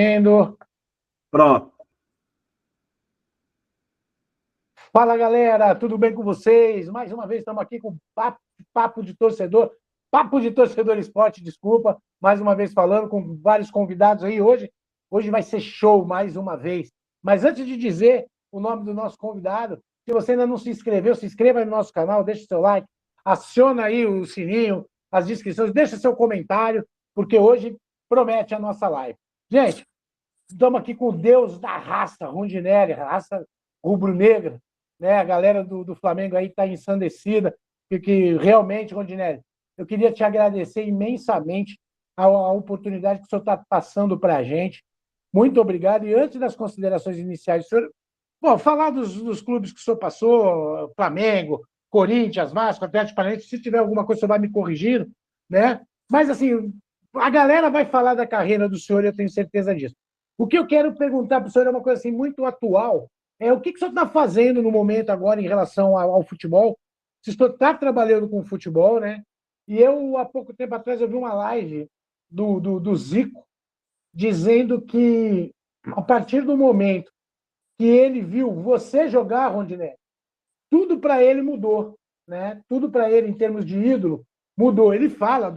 Valendo. Pronto. Fala, galera, tudo bem com vocês? Mais uma vez estamos aqui com Papo de Torcedor, Papo de Torcedor Esporte, desculpa, mais uma vez falando com vários convidados aí hoje. Hoje vai ser show mais uma vez. Mas antes de dizer o nome do nosso convidado, se você ainda não se inscreveu, se inscreva aí no nosso canal, deixe seu like, aciona aí o sininho, as inscrições, deixa seu comentário, porque hoje promete a nossa live. Gente, estamos aqui com o Deus da raça, Rondinelli, raça rubro-negra, né? A galera do Flamengo aí está ensandecida, porque realmente, Rondinelli, eu queria te agradecer imensamente a oportunidade que o senhor está passando para a gente. Muito obrigado. E antes das considerações iniciais, senhor, bom, falar dos clubes que o senhor passou, Flamengo, Corinthians, Vasco, Atlético Paranaense, se tiver alguma coisa, o senhor vai me corrigindo, né? Mas, assim, a galera vai falar da carreira do senhor, eu tenho certeza disso. O que eu quero perguntar para o senhor é uma coisa assim, muito atual. O que o senhor está fazendo no momento agora em relação ao futebol? Se o senhor está trabalhando com futebol, né? E eu, há pouco tempo atrás, eu vi uma live do Zico dizendo que, a partir do momento que ele viu você jogar, Rondinelli, tudo para ele mudou, né? Tudo para ele, em termos de ídolo, mudou. Ele fala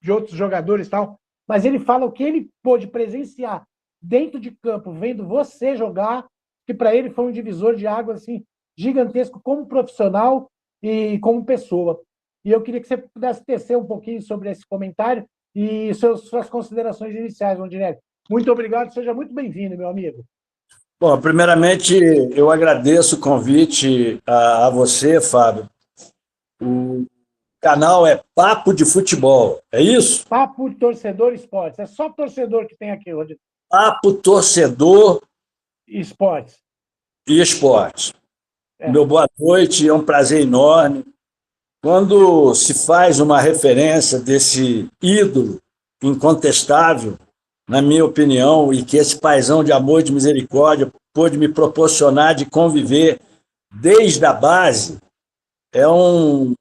de outros jogadores e tal, mas ele fala o que ele pôde presenciar dentro de campo, vendo você jogar, que para ele foi um divisor de águas assim, gigantesco como profissional e como pessoa. E eu queria que você pudesse tecer um pouquinho sobre esse comentário e suas considerações iniciais, Rondinelli. Muito obrigado, seja muito bem-vindo, meu amigo. Bom, primeiramente, eu agradeço o convite a você, Fábio. O canal é Papo de Futebol, é isso? Papo Torcedor Esportes. É só torcedor que tem aqui, Rondinelli. Papo Torcedor Esportes. e Esportes. Meu boa noite, é um prazer enorme. Quando se faz uma referência desse ídolo incontestável, na minha opinião, e que esse paizão de amor e de misericórdia pôde me proporcionar de conviver desde a base, é um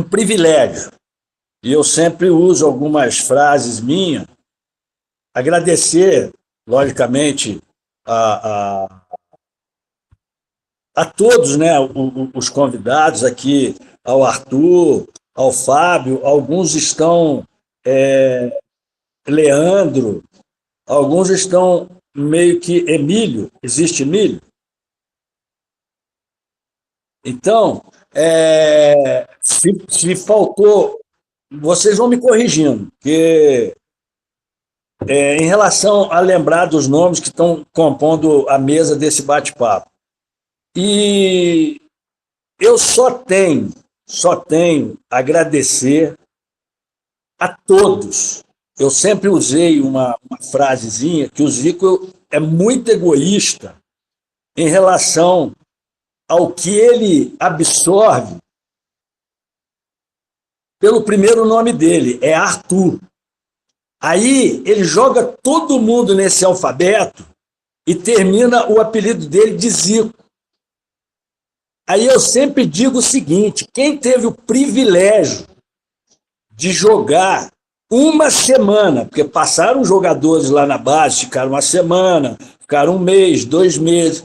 privilégio. E eu sempre uso algumas frases minhas, agradecer, logicamente, a todos, né, os convidados aqui, ao Arthur, ao Fábio, alguns estão, Leandro, alguns estão meio que Emílio, existe Emílio? Então, se faltou, vocês vão me corrigindo, porque em relação a lembrar dos nomes que estão compondo a mesa desse bate-papo. E eu só tenho a agradecer a todos. Eu sempre usei uma frasezinha que o Zico é muito egoísta em relação ao que ele absorve pelo primeiro nome dele, é Arthur. Aí ele joga todo mundo nesse alfabeto e termina o apelido dele de Zico. Aí eu sempre digo o seguinte, quem teve o privilégio de jogar uma semana, porque passaram jogadores lá na base, ficaram uma semana, ficaram um mês, 2 meses,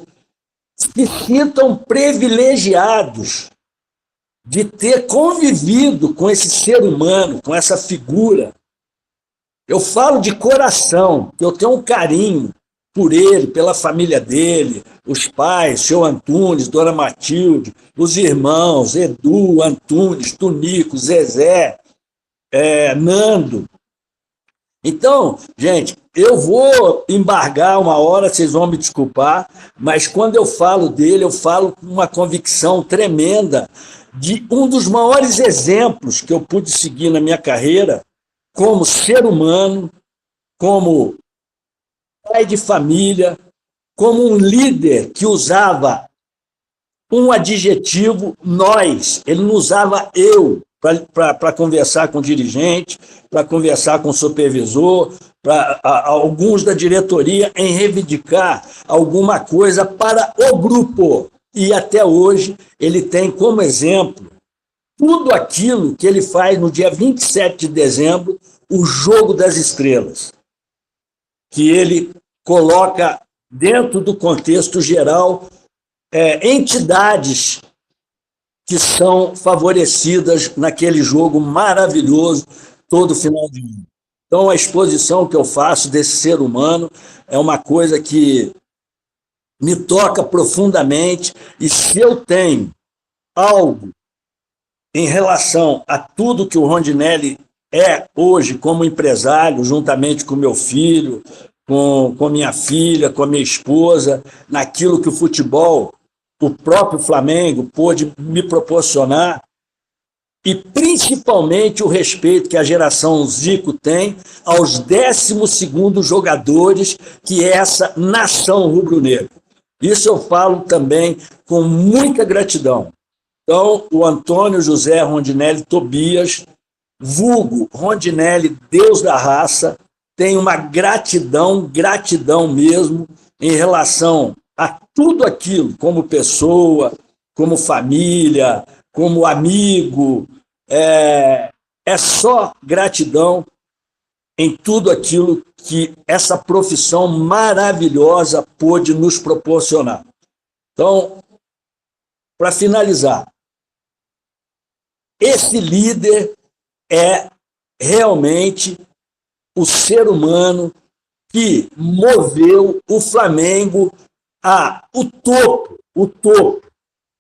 se sintam privilegiados de ter convivido com esse ser humano, com essa figura. Eu falo de coração, que eu tenho um carinho por ele, pela família dele, os pais, seu Antunes, Dona Matilde, os irmãos, Edu, Antunes, Tunico, Zezé, Nando. Então, gente, eu vou embargar uma hora, vocês vão me desculpar, mas quando eu falo dele, eu falo com uma convicção tremenda de um dos maiores exemplos que eu pude seguir na minha carreira, como ser humano, como pai de família, como um líder que usava um adjetivo nós, ele não usava eu para conversar com o dirigente, para conversar com o supervisor, para alguns da diretoria em reivindicar alguma coisa para o grupo. E até hoje ele tem como exemplo tudo aquilo que ele faz no dia 27 de dezembro, o Jogo das Estrelas. que ele coloca dentro do contexto geral entidades que são favorecidas naquele jogo maravilhoso todo final de ano. Então, a exposição que eu faço desse ser humano é uma coisa que me toca profundamente, e se eu tenho algo em relação a tudo que o Rondinelli é hoje como empresário, juntamente com meu filho, com minha filha, com a minha esposa, naquilo que o futebol, o próprio Flamengo, pôde me proporcionar, e principalmente o respeito que a geração Zico tem aos 12º jogadores que é essa nação rubro-negra. Isso eu falo também com muita gratidão. Então, o Antônio José Rondinelli Tobias, vulgo Rondinelli, Deus da raça, tem uma gratidão mesmo, em relação a tudo aquilo, como pessoa, como família, como amigo. É só gratidão em tudo aquilo que essa profissão maravilhosa pôde nos proporcionar. Então, para finalizar, esse líder é realmente o ser humano que moveu o Flamengo o topo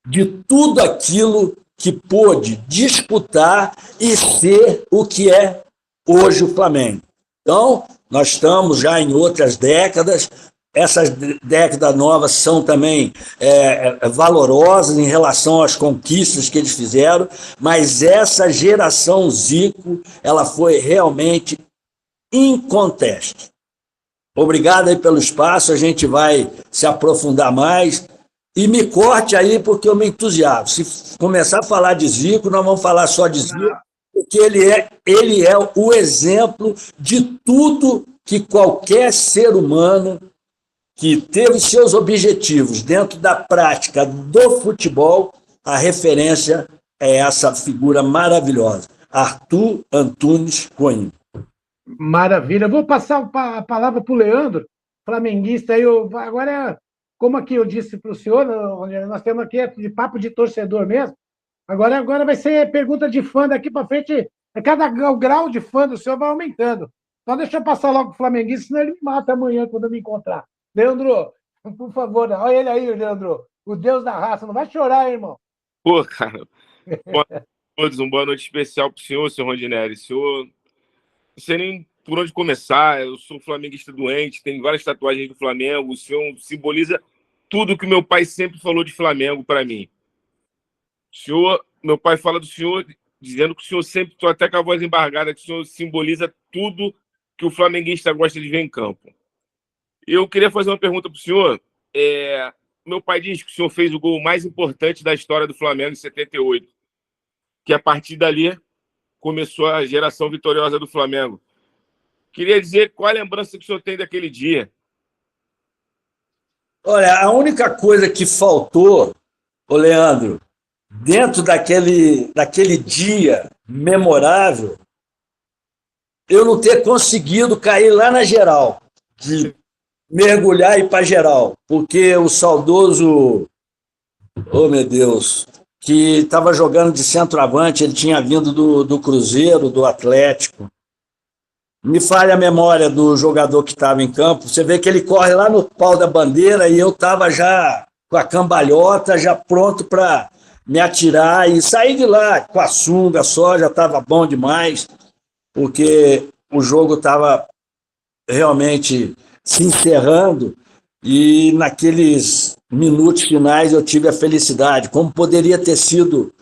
de tudo aquilo que pôde disputar e ser o que é hoje o Flamengo. Então, nós estamos já em outras décadas. Essas décadas novas são também valorosas em relação às conquistas que eles fizeram, mas essa geração Zico, ela foi realmente inconteste. Obrigado aí pelo espaço, a gente vai se aprofundar mais. E me corte aí, porque eu me entusiasmo. Se começar a falar de Zico, nós vamos falar só de Zico, porque ele é o exemplo de tudo que qualquer ser humano que teve seus objetivos dentro da prática do futebol, a referência é essa figura maravilhosa, Arthur Antunes Coimbra. Maravilha. Vou passar a palavra para o Leandro, flamenguista. Agora, como aqui eu disse para o senhor, nós temos aqui de papo de torcedor mesmo. Agora vai ser pergunta de fã daqui para frente. O grau de fã do senhor vai aumentando. Então deixa eu passar logo para o flamenguista, senão ele me mata amanhã quando eu me encontrar. Leandro, por favor, olha ele aí, Leandro, o Deus da raça. Não vai chorar, hein, irmão. Pô, cara. Boa noite a todos, uma boa noite especial para o senhor, seu Rondinelli. Senhor, não sei nem por onde começar. Eu sou flamenguista doente, tenho várias tatuagens do Flamengo. O senhor simboliza tudo que meu pai sempre falou de Flamengo para mim. Meu pai fala do senhor, dizendo que o senhor sempre, estou até com a voz embargada, que o senhor simboliza tudo que o flamenguista gosta de ver em campo. Eu queria fazer uma pergunta para o senhor. Meu pai diz que o senhor fez o gol mais importante da história do Flamengo em 78, que a partir dali começou a geração vitoriosa do Flamengo. Queria dizer qual a lembrança que o senhor tem daquele dia. Olha, a única coisa que faltou, ô Leandro, dentro daquele dia memorável, eu não ter conseguido cair lá na geral, de mergulhar e ir para geral, porque o saudoso, oh meu Deus, que estava jogando de centroavante, ele tinha vindo do Cruzeiro, do Atlético. Me falha a memória do jogador que estava em campo, você vê que ele corre lá no pau da bandeira e eu estava já com a cambalhota, já pronto para me atirar e sair de lá com a sunga só, já estava bom demais, porque o jogo estava realmente se encerrando e naqueles minutos finais eu tive a felicidade, como poderia ter sido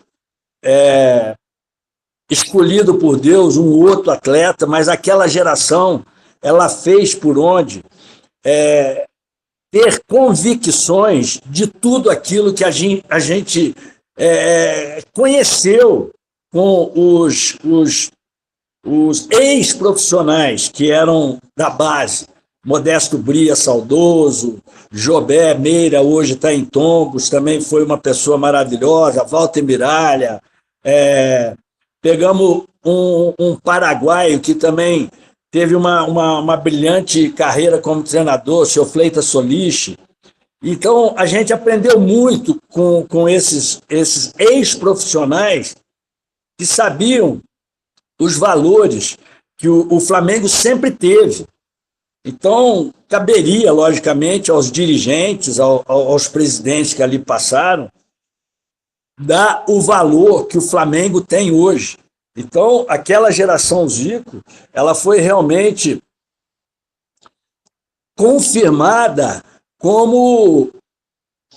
escolhido por Deus um outro atleta, mas aquela geração, ela fez por onde ter convicções de tudo aquilo que a gente conheceu com os ex-profissionais que eram da base. Modesto Bria, saudoso, Jobé Meira, hoje está em Tombos, também foi uma pessoa maravilhosa, Walter Miralha, pegamos um paraguaio que também teve uma brilhante carreira como treinador, o senhor Fleitas Solis. Então, a gente aprendeu muito com esses ex-profissionais que sabiam os valores que o Flamengo sempre teve. Então, caberia, logicamente, aos dirigentes, aos presidentes que ali passaram, dar o valor que o Flamengo tem hoje. Então, aquela geração Zico, ela foi realmente confirmada como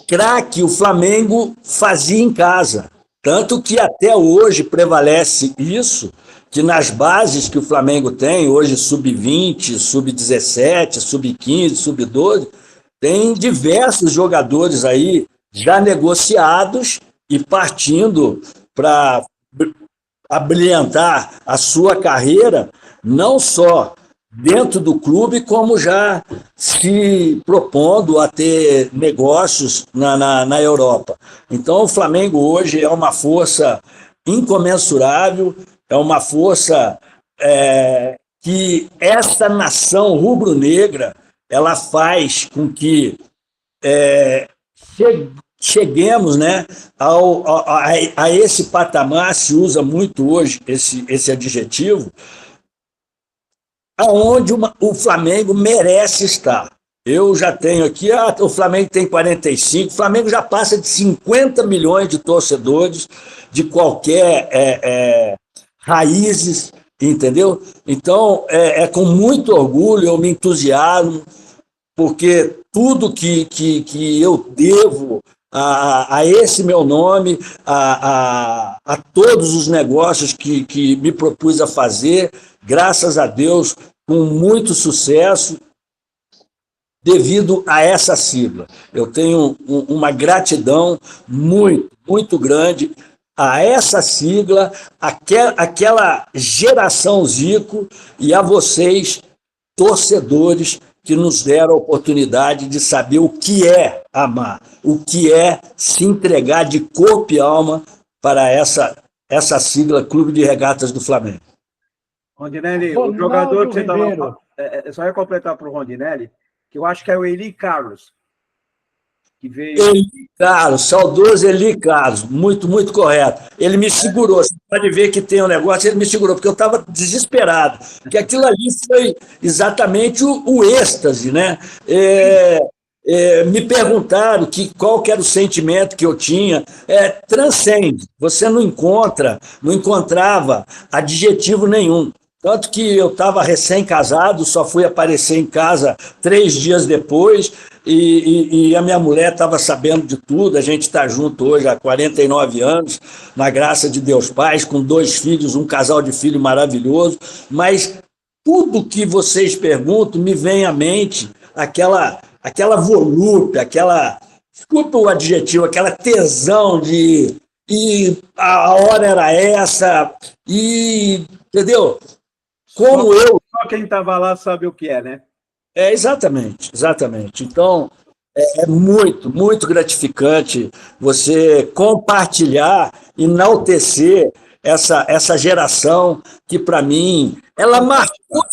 craque o Flamengo fazia em casa. Tanto que até hoje prevalece isso, que nas bases que o Flamengo tem, hoje sub-20, sub-17, sub-15, sub-12, tem diversos jogadores aí já negociados e partindo para abrilhantar a sua carreira, não só dentro do clube, como já se propondo a ter negócios na Europa. Então, o Flamengo hoje é uma força incomensurável, é uma força que essa nação rubro-negra ela faz com que cheguemos, né, a esse patamar, se usa muito hoje esse adjetivo, aonde o Flamengo merece estar. Eu já tenho aqui, o Flamengo tem 45, o Flamengo já passa de 50 milhões de torcedores de qualquer raízes, entendeu? Então, com muito orgulho, eu me entusiasmo, porque tudo que eu devo a esse meu nome, a todos os negócios que me propus a fazer, graças a Deus, com muito sucesso, devido a essa sigla. Eu tenho uma gratidão muito, muito grande a essa sigla, aquela geração Zico e a vocês, torcedores, que nos deram a oportunidade de saber o que é amar, o que é se entregar de corpo e alma para essa sigla Clube de Regatas do Flamengo. Rondinelli, o jogador que você estava... só ia completar para o Rondinelli, que eu acho que é o Eli Carlos, que veio... Eli Carlos, saudoso Eli Carlos, muito, muito correto. Ele me segurou, você pode ver que tem um negócio, ele me segurou, porque eu estava desesperado, porque aquilo ali foi exatamente o êxtase, né? Me perguntaram qual que era o sentimento que eu tinha, transcende, você não encontrava adjetivo nenhum. Tanto que eu estava recém-casado, só fui aparecer em casa 3 dias depois, e a minha mulher estava sabendo de tudo. A gente está junto hoje há 49 anos, na graça de Deus Pai, com 2 filhos, um casal de filho maravilhoso, mas tudo que vocês perguntam me vem à mente aquela volúpia, desculpa o adjetivo, aquela tesão e a hora era essa, entendeu? Só quem estava lá sabe o que é, né? Exatamente. Então, é muito, muito gratificante você compartilhar, enaltecer essa geração que, para mim, ela marcou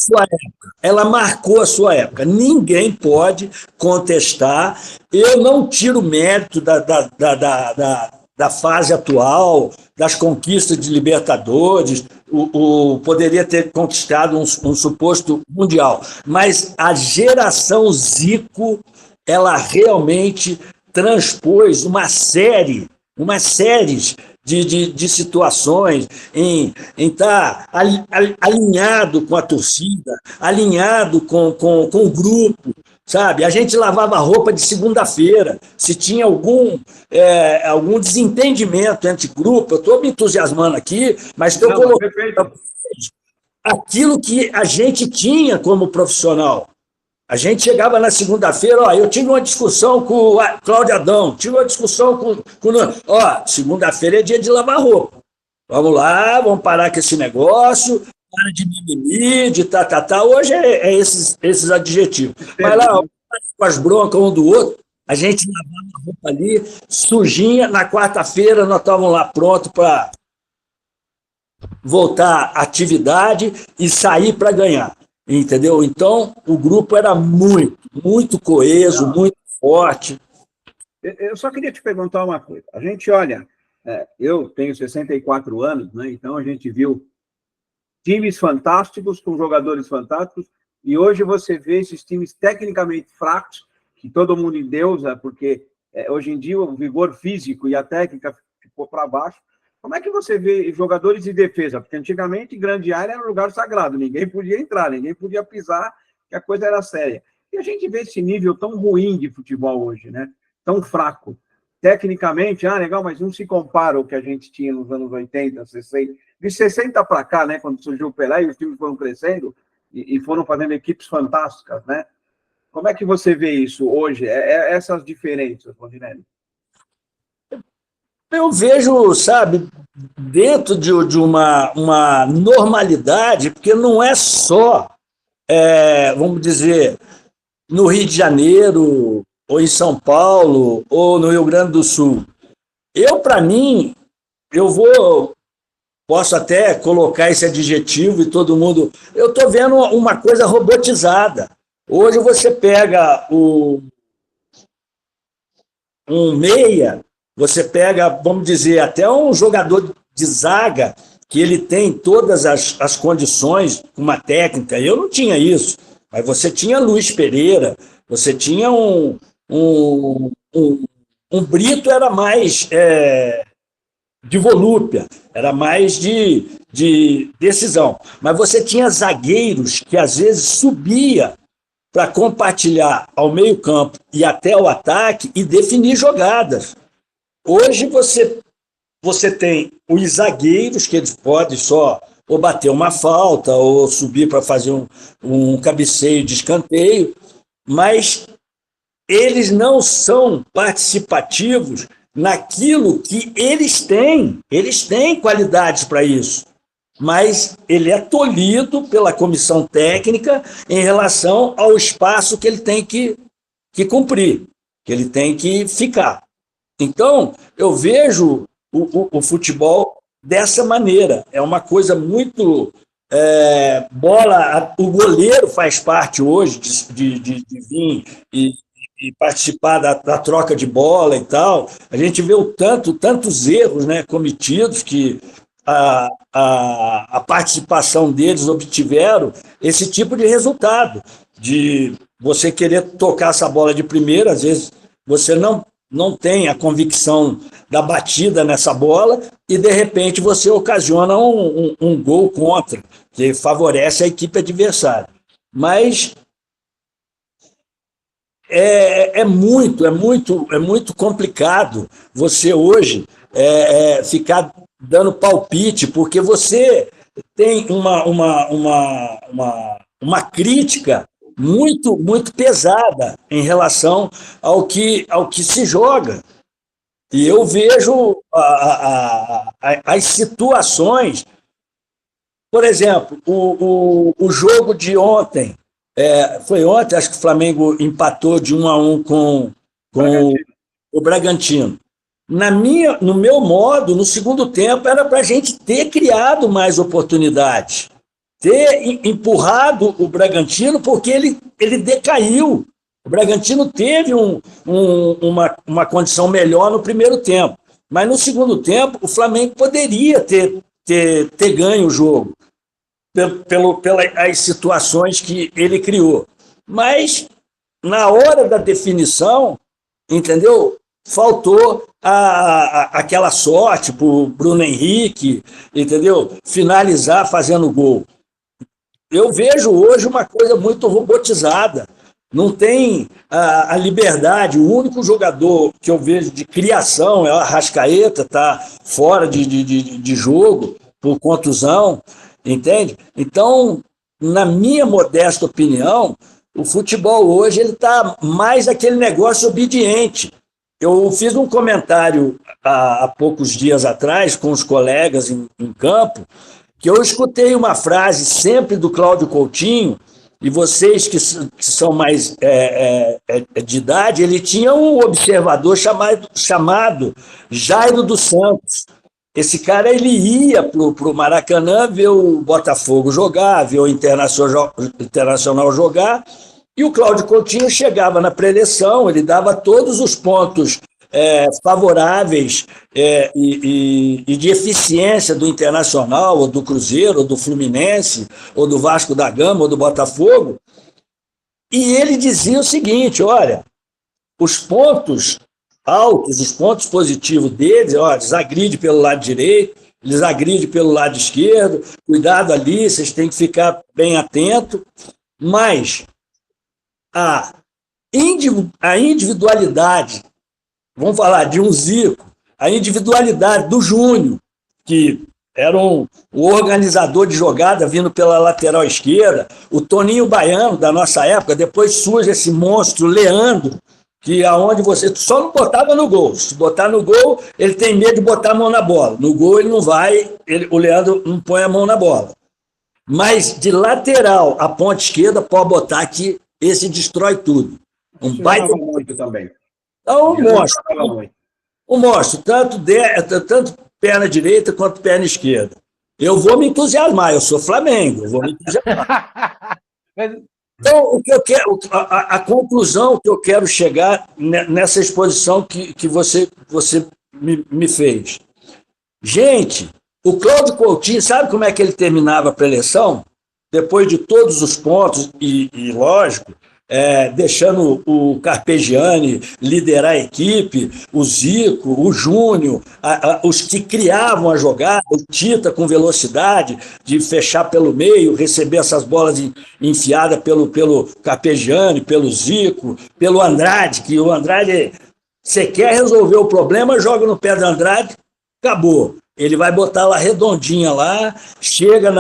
a sua época. Ninguém pode contestar. Eu não tiro mérito da fase atual, das conquistas de Libertadores, poderia ter conquistado um suposto mundial, mas a geração Zico, ela realmente transpôs uma série de situações em estar alinhado com a torcida, alinhado com o grupo, sabe? A gente lavava roupa de segunda-feira, se tinha algum desentendimento entre grupo, eu estou me entusiasmando aqui, mas estou colocando aquilo que a gente tinha como profissional. A gente chegava na segunda-feira, eu tive uma discussão com o Cláudio Adão, tive uma discussão com segunda-feira é dia de lavar roupa. Vamos lá, vamos parar com esse negócio, para de mimimi, de hoje esses adjetivos. Mas lá, com as broncas um do outro, a gente lavava a roupa ali, sujinha, na quarta-feira nós estávamos lá prontos para voltar à atividade e sair para ganhar. entendeu? Então, o grupo era muito coeso, muito forte. Eu só queria te perguntar uma coisa. A gente olha, eu tenho 64 anos, né? Então a gente viu times fantásticos, com jogadores fantásticos, e hoje você vê esses times tecnicamente fracos, que todo mundo endeusa, porque hoje em dia o vigor físico e a técnica ficou para baixo. Como é que você vê jogadores de defesa? Porque antigamente grande área era um lugar sagrado, ninguém podia entrar, ninguém podia pisar, que a coisa era séria. E a gente vê esse nível tão ruim de futebol hoje, né? Tão fraco. Tecnicamente, legal, mas não se compara ao que a gente tinha nos anos 80, 60. De 60 para cá, né, quando surgiu o Pelé e os times foram crescendo e foram fazendo equipes fantásticas, né? Como é que você vê isso hoje? Essas diferenças, Rondinelli? Eu vejo, sabe, dentro de uma normalidade, porque não é só, vamos dizer, no Rio de Janeiro, ou em São Paulo, ou no Rio Grande do Sul. Para mim, posso até colocar esse adjetivo e todo mundo... Eu estou vendo uma coisa robotizada. Hoje você pega um meia, você pega, vamos dizer, até um jogador de zaga, que ele tem todas as condições, uma técnica. Eu não tinha isso, mas você tinha Luiz Pereira, você tinha um Brito, era mais de volúpia, era mais de decisão. Mas você tinha zagueiros que às vezes subia para compartilhar ao meio-campo e até o ataque e definir jogadas. Hoje você tem os zagueiros, que eles podem só ou bater uma falta ou subir para fazer um cabeceio de escanteio, mas eles não são participativos naquilo que eles têm. Eles têm qualidades para isso, mas ele é tolhido pela comissão técnica em relação ao espaço que ele tem que cumprir, que ele tem que ficar. Então, eu vejo o futebol dessa maneira. É uma coisa muito... o goleiro faz parte hoje de vir e participar da troca de bola e tal. A gente vê tantos erros, né, cometidos que a participação deles obtiveram esse tipo de resultado, de você querer tocar essa bola de primeira, às vezes você não tem a convicção da batida nessa bola e, de repente, você ocasiona um gol contra, que favorece a equipe adversária. Mas é muito complicado você hoje ficar dando palpite, porque você tem uma crítica muito pesada em relação ao que se joga. E eu vejo as situações, por exemplo, o jogo de ontem, foi ontem, acho que o Flamengo empatou de 1-1 com o Bragantino. No meu modo, no segundo tempo, era para a gente ter criado mais oportunidades, ter empurrado o Bragantino, porque ele decaiu. O Bragantino teve uma condição melhor no primeiro tempo, mas no segundo tempo o Flamengo poderia ter ganho o jogo, pelas situações que ele criou. Mas, na hora da definição, entendeu? Faltou aquela sorte para o Bruno Henrique, entendeu? Finalizar fazendo gol. Eu vejo hoje uma coisa muito robotizada. Não tem a liberdade. O único jogador que eu vejo de criação é o Arrascaeta, está fora de jogo por contusão, entende? Então, na minha modesta opinião, o futebol hoje está mais aquele negócio obediente. Eu fiz um comentário há poucos dias atrás com os colegas em campo, que eu escutei uma frase sempre do Cláudio Coutinho, e vocês que são mais de idade, ele tinha um observador chamado Jairo dos Santos. Esse cara ele ia para o Maracanã ver o Botafogo jogar, ver o Internacional jogar, e o Cláudio Coutinho chegava na preleção, ele dava todos os pontos favoráveis e de eficiência do Internacional, ou do Cruzeiro, ou do Fluminense, ou do Vasco da Gama, ou do Botafogo, e ele dizia o seguinte: olha, os pontos altos, os pontos positivos deles, ó, desagride pelo lado direito, desagride pelo lado esquerdo, cuidado ali, vocês têm que ficar bem atento, mas a individualidade, vamos falar de um Zico, a individualidade do Júnior, que era o organizador de jogada vindo pela lateral esquerda, o Toninho Baiano da nossa época, depois surge esse monstro Leandro, que aonde você só não botava no gol. Se botar no gol, ele tem medo de botar a mão na bola. No gol ele não vai, o Leandro não põe a mão na bola. Mas de lateral a ponta esquerda, pode botar que esse destrói tudo. Um baita muito também. Então, um monstro, tanto perna direita quanto perna esquerda. Eu vou me entusiasmar, eu sou Flamengo, eu vou me entusiasmar. Então, o que eu quero, a conclusão que eu quero chegar nessa exposição que você me fez. Gente, o Cláudio Coutinho, sabe como é que ele terminava a preleção? Depois de todos os pontos, e lógico, deixando o Carpegiani liderar a equipe, o Zico, o Júnior, os que criavam a jogada, o Tita com velocidade, de fechar pelo meio, receber essas bolas enfiadas pelo Carpegiani, pelo Zico, pelo Andrade, que o Andrade, você quer resolver o problema, joga no pé do Andrade, acabou. Ele vai botar lá redondinha lá, chega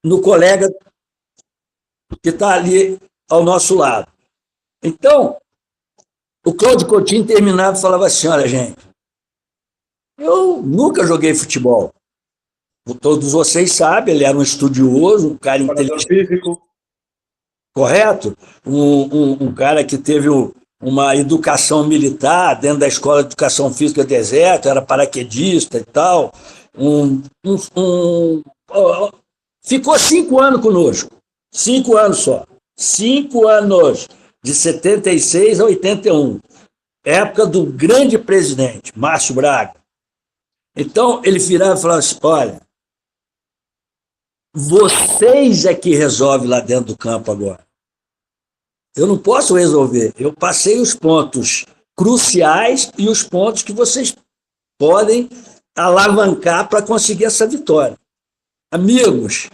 no colega que está ali ao nosso lado. Então, o Cláudio Coutinho terminava e falava assim: olha, gente, eu nunca joguei futebol. Todos vocês sabem, ele era um estudioso, um cara inteligente. Correto? Um cara que teve uma educação militar dentro da Escola de Educação Física do Deserto, era paraquedista e tal. Ficou 5 anos conosco. 5 anos só. 5 anos. De 76 a 81. Época do grande presidente, Márcio Braga. Então, ele virava e falava assim: olha, vocês é que resolvem lá dentro do campo agora. Eu não posso resolver. Eu passei os pontos cruciais e os pontos que vocês podem alavancar para conseguir essa vitória. Amigos,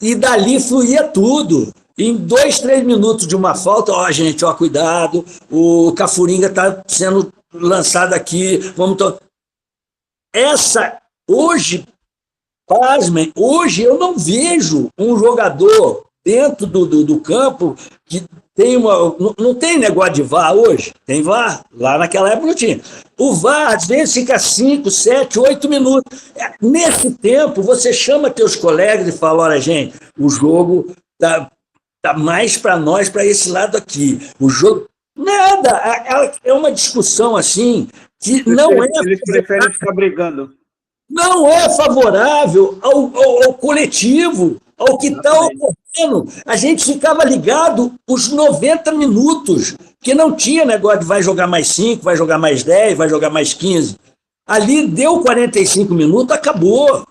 e dali fluía tudo. Em 2, 3 minutos de uma falta, gente, cuidado, o Cafuringa está sendo lançado aqui, hoje, pasmem, hoje eu não vejo um jogador dentro do campo que tem não tem negócio de VAR hoje, tem VAR, lá naquela época não tinha. O VAR às vezes fica 5, 7, 8 minutos. Nesse tempo, você chama teus colegas e fala: olha, gente, o jogo tá mais para nós, para esse lado aqui. O jogo... Nada, é uma discussão assim que não é... Eles preferem ficar brigando. Não é favorável ao coletivo, ao que está ocorrendo. A gente ficava ligado os 90 minutos, que não tinha negócio de vai jogar mais 5, vai jogar mais 10, vai jogar mais 15. Ali deu 45 minutos, acabou.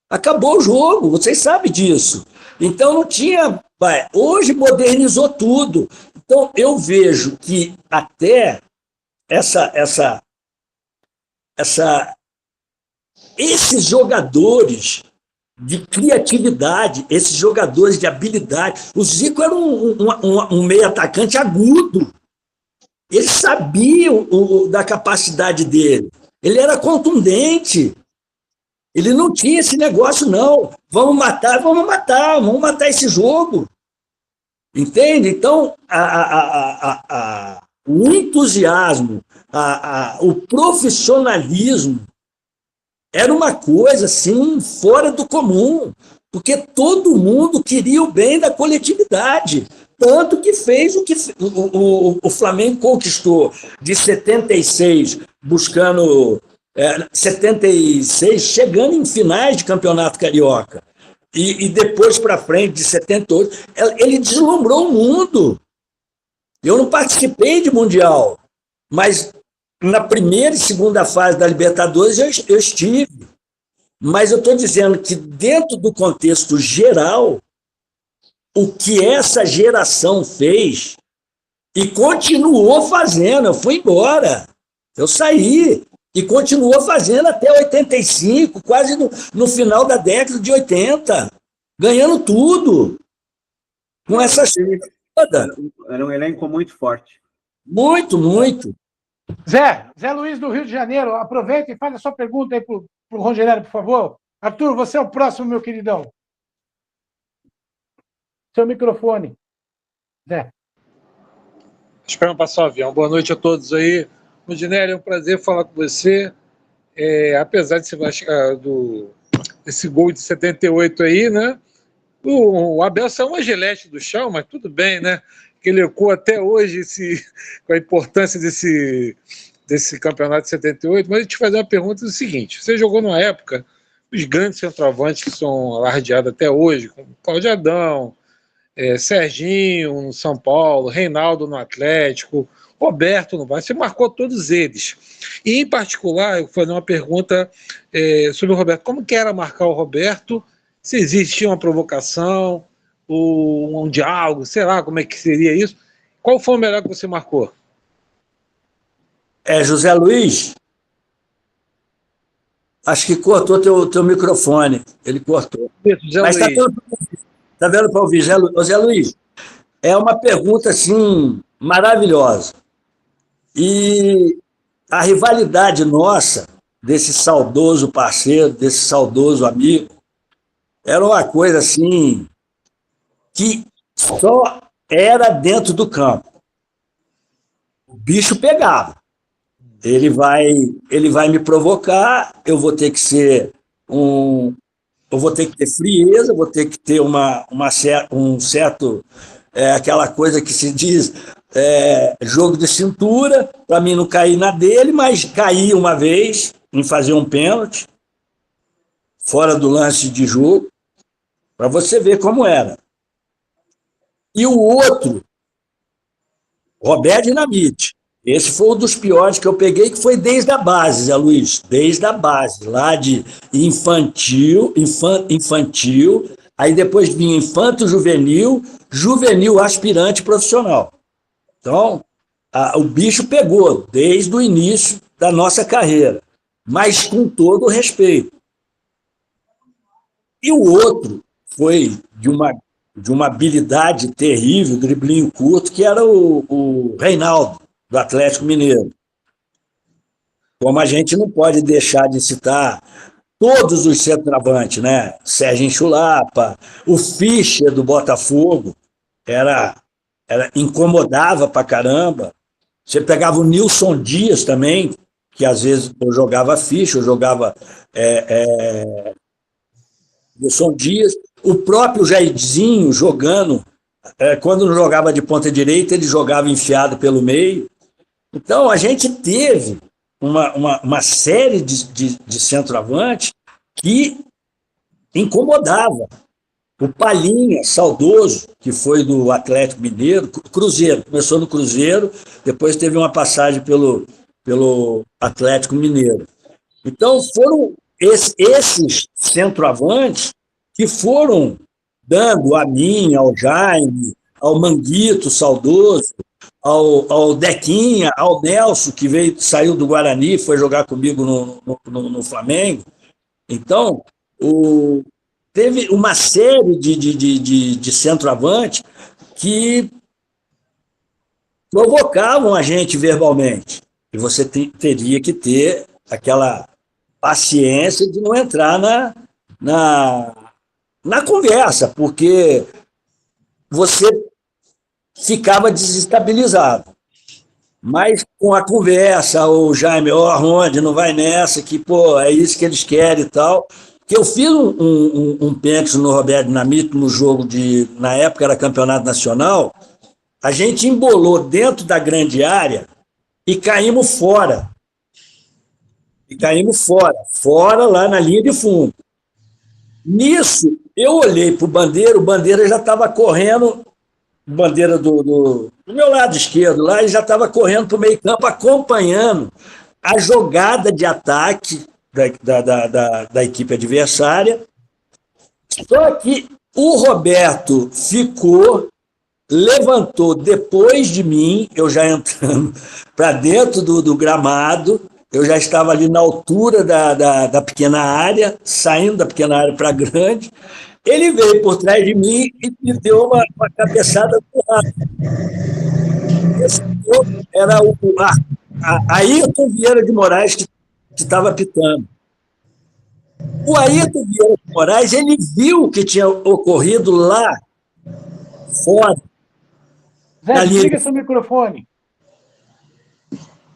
Acabou o jogo, vocês sabem disso. Então não tinha... Hoje modernizou tudo. Então eu vejo que até esses jogadores de criatividade, esses jogadores de habilidade. O Zico era um meio atacante agudo. Ele sabia da capacidade dele. Ele era contundente. Ele não tinha esse negócio, não. Vamos matar esse jogo. Entende? Então, o entusiasmo, o profissionalismo era uma coisa assim fora do comum, porque todo mundo queria o bem da coletividade, tanto que fez o que o Flamengo conquistou de 76, buscando 76, chegando em finais de campeonato carioca. E depois para frente, de 78, ele deslumbrou o mundo. Eu não participei de Mundial, mas na primeira e segunda fase da Libertadores eu estive. Mas eu estou dizendo que, dentro do contexto geral, o que essa geração fez e continuou fazendo, eu fui embora, eu saí, e continuou fazendo até 85, quase no final da década de 80, ganhando tudo, com essa toda. Era um elenco muito forte. Muito, muito. Zé Luiz do Rio de Janeiro, aproveita e faz a sua pergunta aí para o Rogério, por favor. Arthur, você é o próximo, meu queridão. Seu microfone. Zé. Esperando passar o avião. Boa noite a todos aí. Rogério, é um prazer falar com você. Apesar de desse gol de 78 aí, né? O Abel saiu uma gilete do chão, mas tudo bem, né? Que ele ecoa até hoje com a importância desse campeonato de 78. Mas eu te fazer uma pergunta do seguinte: você jogou numa época, os grandes centroavantes que são alardeados até hoje, como Cláudio Adão, Serginho no São Paulo, Reinaldo no Atlético, Roberto no Vasco, você marcou todos eles. E, em particular, eu vou fazer uma pergunta sobre o Roberto. Como que era marcar o Roberto? Se existia uma provocação, um diálogo, sei lá como é que seria isso. Qual foi o melhor que você marcou? José Luiz, acho que cortou teu microfone. Ele cortou. Isso, José Mas Luiz. Tá vendo para ouvir, José Luiz? É uma pergunta, assim, maravilhosa. E a rivalidade nossa, desse saudoso parceiro, desse saudoso amigo, era uma coisa, assim, que só era dentro do campo. O bicho pegava. Ele vai me provocar, eu vou ter que ser eu vou ter que ter frieza, vou ter que ter um certo, aquela coisa que se diz, jogo de cintura, para mim não cair na dele, mas caí uma vez em fazer um pênalti, fora do lance de jogo, para você ver como era. E o outro, Roberto Dinamite, esse foi um dos piores que eu peguei, que foi desde a base, Zé Luiz, desde a base, lá de infantil, aí depois vinha infanto-juvenil, juvenil aspirante profissional. Então, o bicho pegou desde o início da nossa carreira, mas com todo o respeito. E o outro foi de uma habilidade terrível, driblinho curto, que era o Reinaldo, do Atlético Mineiro. Como a gente não pode deixar de citar todos os centroavantes, né? Sérgio Chulapa, o Fischer do Botafogo, incomodava pra caramba. Você pegava o Nilson Dias também, que às vezes eu jogava Fischer, eu jogava Nilson Dias, o próprio Jairzinho jogando, quando não jogava de ponta direita, ele jogava enfiado pelo meio. Então, a gente teve uma série de centroavantes que incomodava. O Palhinha, saudoso, que foi do Atlético Mineiro, Cruzeiro, começou no Cruzeiro, depois teve uma passagem pelo Atlético Mineiro. Então, foram esses centroavantes que foram dando a mim, ao Jaime, ao Manguito, saudoso, ao Dequinha, ao Nelson, que saiu do Guarani, foi jogar comigo no Flamengo. Então, teve uma série de centroavantes que provocavam a gente verbalmente. E você teria que ter aquela paciência de não entrar na conversa, porque você ficava desestabilizado. Mas com a conversa, o Jaime, Ronde, não vai nessa, que é isso que eles querem e tal. Que eu fiz um pênalti no Roberto Dinamite no jogo na época era campeonato nacional, a gente embolou dentro da grande área e caímos fora. E caímos fora lá na linha de fundo. Nisso, eu olhei para o Bandeira já estava correndo, Bandeira do meu lado esquerdo lá, e já estava correndo para o meio campo, acompanhando a jogada de ataque da equipe adversária. Só que o Roberto levantou depois de mim, eu já entrando para dentro do gramado, eu já estava ali na altura da pequena área, saindo da pequena área para a grande. Ele veio por trás de mim e me deu uma cabeçada do lado. Esse era a Ayrton Vieira de Moraes que estava apitando. O Ayrton Vieira de Moraes, ele viu o que tinha ocorrido lá fora. Zé, desliga seu microfone.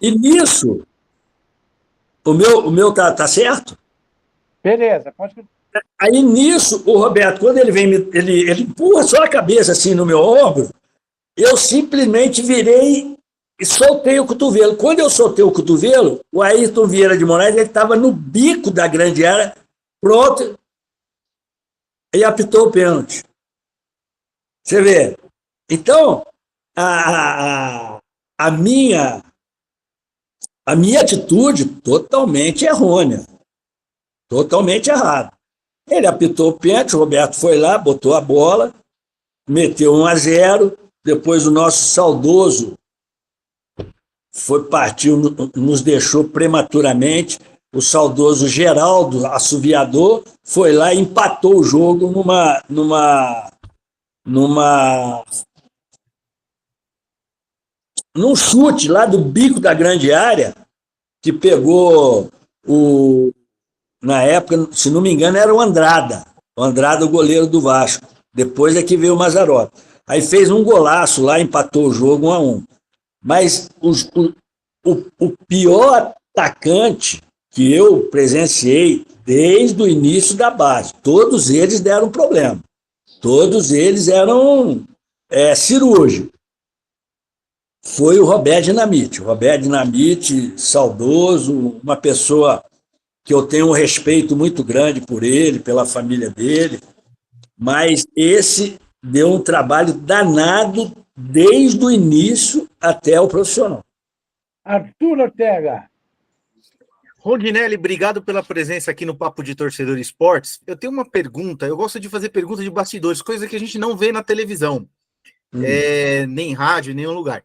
E nisso, o meu tá certo? Beleza, pode. Aí nisso, o Roberto, quando ele vem, ele empurra só a cabeça assim no meu ombro, eu simplesmente virei e soltei o cotovelo. Quando eu soltei o cotovelo, o Ayrton Vieira de Moraes estava no bico da grande área, pronto, e apitou o pênalti. Você vê? Então, a minha atitude totalmente errônea, totalmente errada. Ele apitou o pênalti, o Roberto foi lá, botou a bola, meteu 1-0, depois o nosso saudoso partiu, nos deixou prematuramente, o saudoso Geraldo, assoviador, foi lá e empatou o jogo num chute lá do bico da grande área, que pegou na época, se não me engano, era o Andrada, o goleiro do Vasco. Depois é que veio o Mazzaropi. Aí fez um golaço lá, empatou o jogo 1-1. Mas o pior atacante que eu presenciei desde o início da base, todos eles deram problema. Todos eles eram cirúrgicos. Foi o Roberto Dinamite. O Roberto Dinamite, saudoso, uma pessoa que eu tenho um respeito muito grande por ele, pela família dele, mas esse deu um trabalho danado desde o início até o profissional. Arthur Ortega. Rondinelli, obrigado pela presença aqui no Papo de Torcedor Esportes. Eu tenho uma pergunta, eu gosto de fazer perguntas de bastidores, coisa que a gente não vê na televisão, nem em rádio, em nenhum lugar.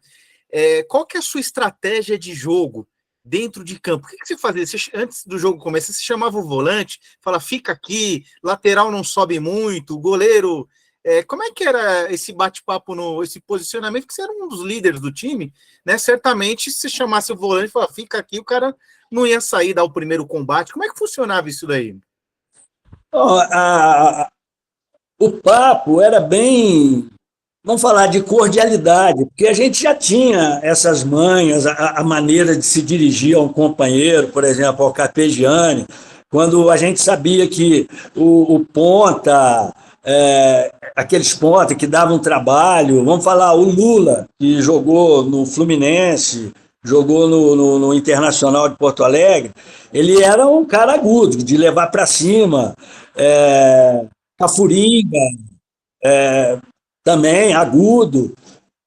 Qual que é a sua estratégia de jogo dentro de campo? O que você fazia? Antes do jogo começar, você chamava o volante, fala, fica aqui, lateral não sobe muito, goleiro... como é que era esse bate-papo, esse posicionamento? Porque você era um dos líderes do time, né? Certamente, se você chamasse o volante e falasse, fica aqui, o cara não ia sair, dar o primeiro combate. Como é que funcionava isso daí? O papo era bem, vamos falar de cordialidade, porque a gente já tinha essas manhas, a maneira de se dirigir a um companheiro, por exemplo, ao Carpegiani, quando a gente sabia que o ponta... aqueles pontas que davam trabalho, vamos falar, o Lula, que jogou no Fluminense, jogou no Internacional de Porto Alegre, ele era um cara agudo, de levar para cima, Cafuriga, também agudo.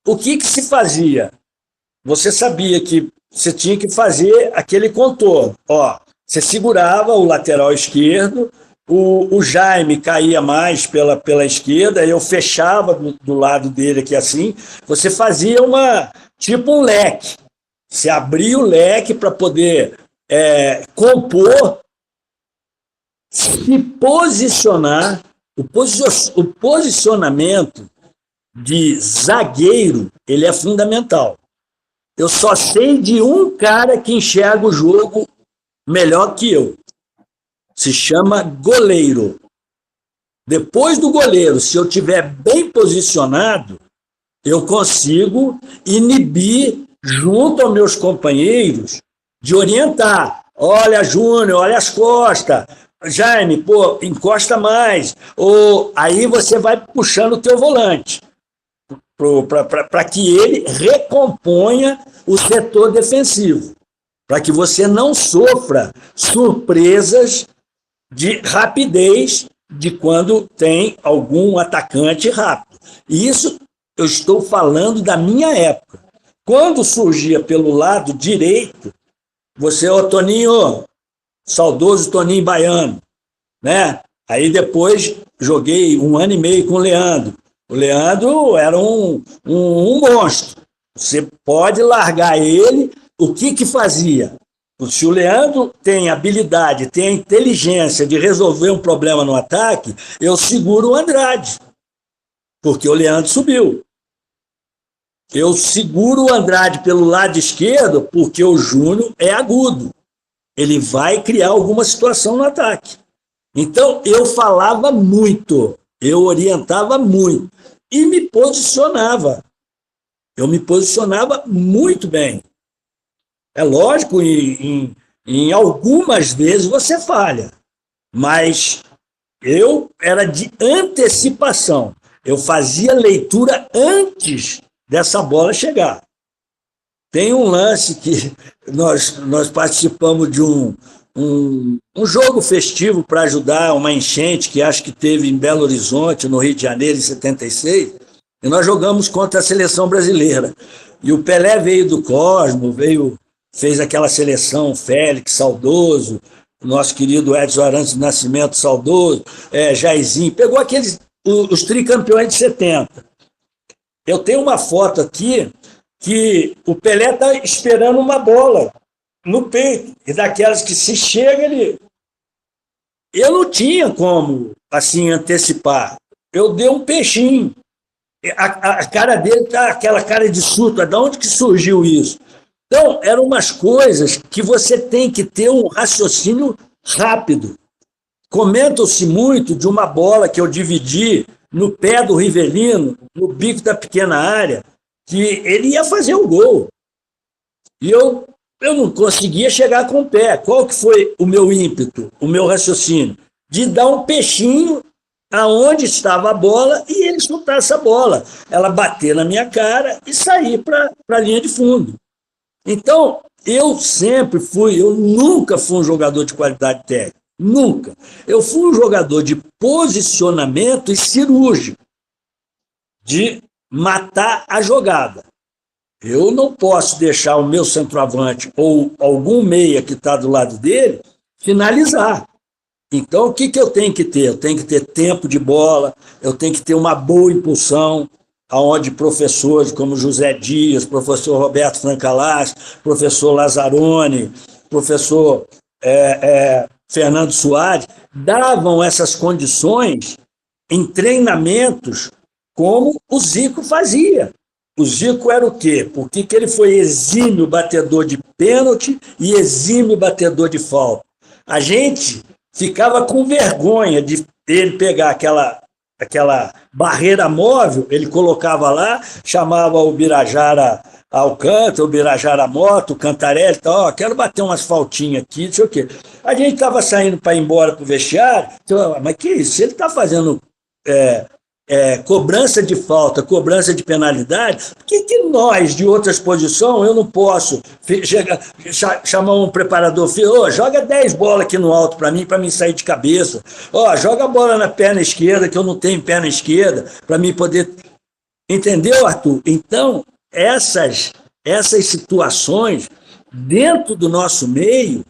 O que se fazia? Você sabia que você tinha que fazer aquele contorno. Você segurava o lateral esquerdo, o Jaime caía mais pela esquerda, eu fechava do lado dele aqui assim, você fazia tipo um leque, você abria o leque para poder compor, se posicionar. O posicionamento de zagueiro, ele é fundamental. Eu só sei de um cara que enxerga o jogo melhor que eu. Se chama goleiro. Depois do goleiro, se eu estiver bem posicionado, eu consigo inibir, junto aos meus companheiros, de orientar. Olha, Júnior, olha as costas. Jaime, encosta mais. Ou aí você vai puxando o teu volante para que ele recomponha o setor defensivo. para que você não sofra surpresas de rapidez de quando tem algum atacante rápido. E isso eu estou falando da minha época. Quando surgia pelo lado direito, você, ô Toninho, saudoso Toninho Baiano, né? Aí depois joguei 1 ano e meio com o Leandro. O Leandro era um monstro. Você pode largar ele, o que fazia? Se o Leandro tem habilidade, tem a inteligência de resolver um problema no ataque, eu seguro o Andrade, porque o Leandro subiu. Eu seguro o Andrade pelo lado esquerdo, porque o Júnior é agudo. Ele vai criar alguma situação no ataque. Então, eu falava muito, eu orientava muito e me posicionava. Eu me posicionava muito bem. É lógico, em algumas vezes você falha, mas eu era de antecipação. Eu fazia leitura antes dessa bola chegar. Tem um lance que nós participamos de um jogo festivo para ajudar uma enchente que acho que teve em Belo Horizonte, no Rio de Janeiro, em 76, e nós jogamos contra a seleção brasileira. E o Pelé veio do Cosmo, fez aquela seleção, Félix, saudoso, nosso querido Edson Arantes do Nascimento, saudoso, Jairzinho, pegou os tricampeões de 70. Eu tenho uma foto aqui que o Pelé está esperando uma bola no peito, e daquelas que se chega, eu não tinha como, assim, antecipar. Eu dei um peixinho. A cara dele tá aquela cara de surto. De onde que surgiu isso? Então, eram umas coisas que você tem que ter um raciocínio rápido. Comenta-se muito de uma bola que eu dividi no pé do Rivelino, no bico da pequena área, que ele ia fazer o gol. E eu não conseguia chegar com o pé. Qual que foi o meu ímpeto, o meu raciocínio? De dar um peixinho aonde estava a bola e ele chutar essa bola. Ela bater na minha cara e sair para a linha de fundo. Então, eu nunca fui um jogador de qualidade técnica. Nunca. Eu fui um jogador de posicionamento e cirúrgico, de matar a jogada. Eu não posso deixar o meu centroavante ou algum meia que está do lado dele finalizar. Então, o que eu tenho que ter? Eu tenho que ter tempo de bola, eu tenho que ter uma boa impulsão, onde professores como José Dias, professor Roberto Francalás, professor Lazzaroni, professor Fernando Soares, davam essas condições em treinamentos como o Zico fazia. O Zico era o quê? Por que ele foi exímio batedor de pênalti e exímio batedor de falta? A gente ficava com vergonha de ele pegar aquela barreira móvel, ele colocava lá, chamava o Birajara Alcântara, o Birajara Moto, o Cantarelli, tal, quero bater umas faltinhas aqui, não sei o quê. A gente estava saindo para ir embora para o vestiário, mas que isso? Se ele está fazendo cobrança de falta, cobrança de penalidade, por que nós, de outras posições, eu não posso chamar um preparador, joga 10 bolas aqui no alto para mim sair de cabeça, joga a bola na perna esquerda, que eu não tenho perna esquerda, para mim poder... Entendeu, Arthur? Então, essas situações, dentro do nosso meio,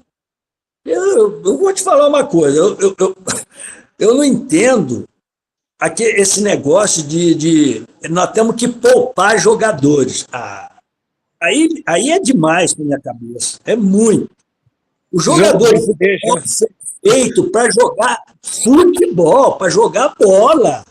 eu vou te falar uma coisa, eu não entendo esse negócio de nós temos que poupar jogadores. Aí é demais na minha cabeça. É muito. O jogador de futebol foi feito para jogar futebol, para jogar bola.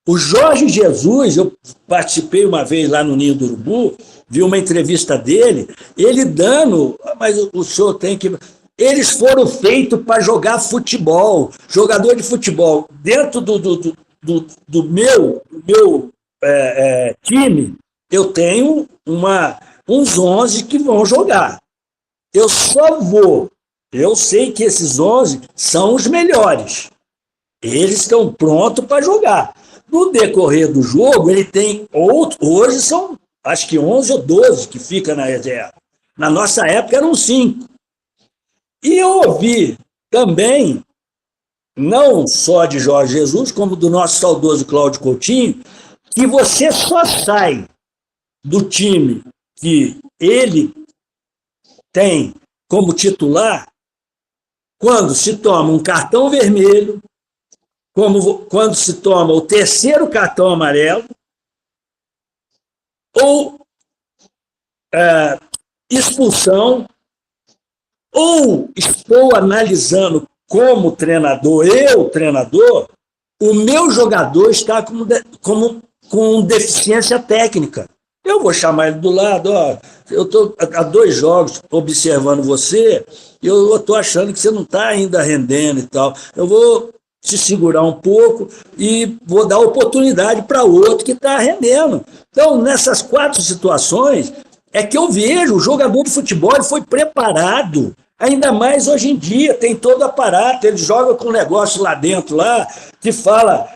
O Jorge Jesus, eu participei uma vez lá no Ninho do Urubu, vi uma entrevista dele, ele dando, mas o senhor tem que... Eles foram feitos para jogar futebol, jogador de futebol. Dentro do meu time, eu tenho uns 11 que vão jogar. Eu sei que esses 11 são os melhores. Eles estão prontos para jogar. No decorrer do jogo, ele tem outros, hoje são acho que 11 ou 12 que ficam na reserva. Na nossa época eram 5. E eu ouvi também, não só de Jorge Jesus, como do nosso saudoso Cláudio Coutinho, que você só sai do time que ele tem como titular quando se toma um cartão vermelho, quando se toma o terceiro cartão amarelo, ou expulsão, ou estou analisando como treinador, o meu jogador está com deficiência técnica. Eu vou chamar ele do lado, ó, eu estou há 2 jogos observando você, e eu estou achando que você não está ainda rendendo e tal. Eu vou te segurar um pouco e vou dar oportunidade para outro que está rendendo. Então, nessas 4 situações, é que eu vejo o jogador de futebol ele foi preparado. Ainda mais hoje em dia, tem todo o aparato, ele joga com um negócio lá dentro, lá, que fala,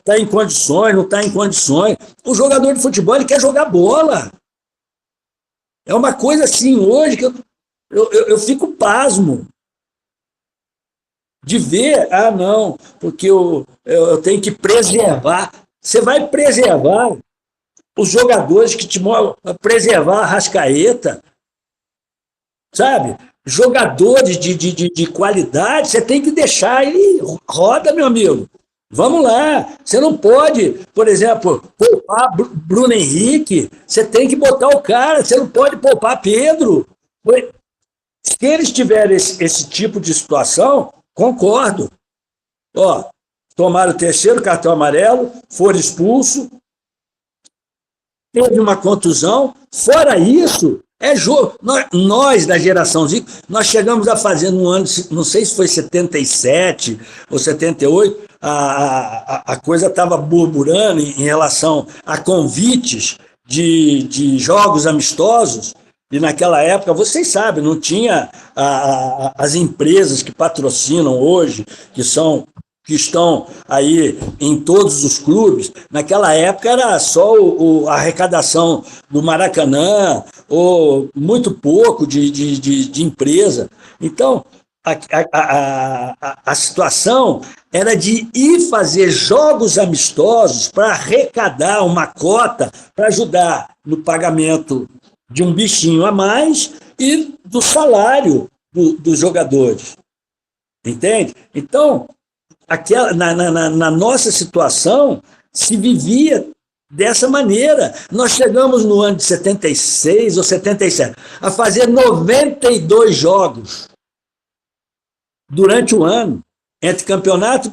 tá em condições, não está em condições. O jogador de futebol ele quer jogar bola. É uma coisa assim, hoje, que eu fico pasmo de ver, não, porque eu tenho que preservar. Você vai preservar os jogadores que te moram, preservar a Arrascaeta, sabe? Jogadores de qualidade, você tem que deixar ele roda, meu amigo. Vamos lá. Você não pode, por exemplo, poupar Bruno Henrique. Você tem que botar o cara. Você não pode poupar Pedro. Se eles tiverem esse tipo de situação, concordo. Ó, tomaram o terceiro cartão amarelo, foram expulsos, teve uma contusão. Fora isso, é jogo. Nós, da geração Zico, nós chegamos a fazer no ano, não sei se foi 77 ou 78, a coisa estava burburando em relação a convites de jogos amistosos, e naquela época, vocês sabem, não tinha as empresas que patrocinam hoje, que estão aí em todos os clubes. Naquela época era só a arrecadação do Maracanã, ou muito pouco de empresa. Então, a situação era de ir fazer jogos amistosos para arrecadar uma cota para ajudar no pagamento de um bichinho a mais e do salário dos jogadores. Entende? Então, na nossa situação, se vivia dessa maneira. Nós chegamos no ano de 76 ou 77 a fazer 92 jogos durante o ano, entre campeonato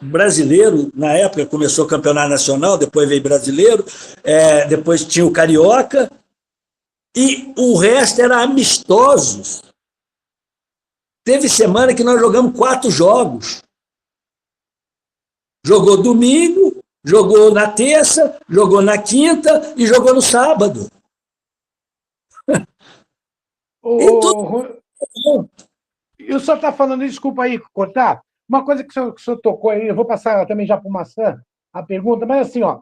brasileiro, na época começou o campeonato nacional, depois veio brasileiro, depois tinha o carioca, e o resto era amistosos. Teve semana que nós jogamos 4 jogos. Jogou domingo, jogou na terça, jogou na quinta e jogou no sábado. E o senhor está falando, desculpa aí cortar, uma coisa que o senhor tocou aí, eu vou passar também já para o Maçã a pergunta, mas assim, ó,